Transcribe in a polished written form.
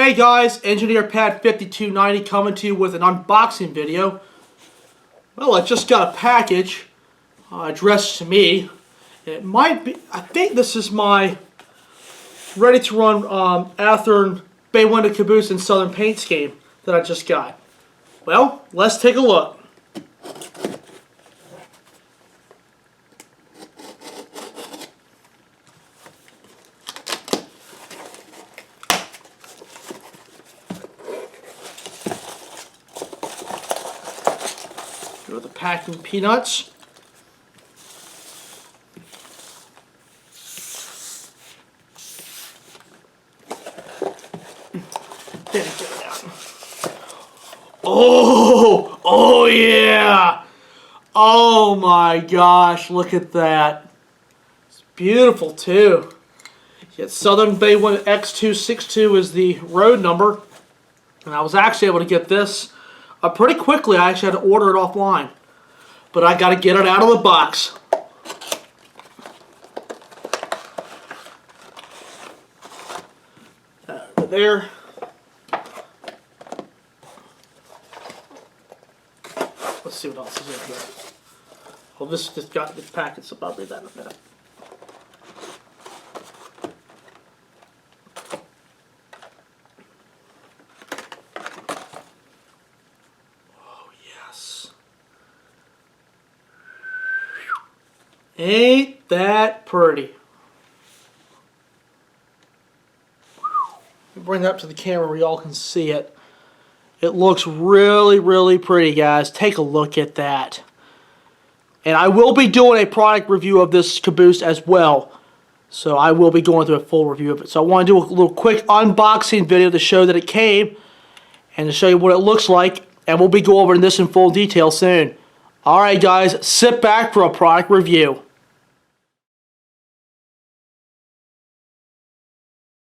Hey guys, Engineer Pad 5290 coming to you with an unboxing video. Well, I just got a package addressed to me. It might be, I think this is my ready to run Athearn bay window caboose and southern paint scheme that I just got. Well, let's take a look. Here are the packing peanuts. Oh yeah! Oh my gosh, look at that. It's beautiful too. Yet Southern Bay Window X262 is the road number. And I was actually able to get this pretty quickly. I actually had to order it offline. But I got to get it out of the box. There. Let's see what else is in here. Oh, this just got this packet, so I'll read that in a minute. Oh, yes. Ain't that pretty? Let me bring that up to the camera where y'all can see it. It looks really, really pretty, guys. Take a look at that. And I will be doing a product review of this caboose as well. So I will be going through a full review of it. So I want to do a little quick unboxing video to show that it came and to show you what it looks like. And we'll be going over this in full detail soon. Alright guys, sit back for a product review.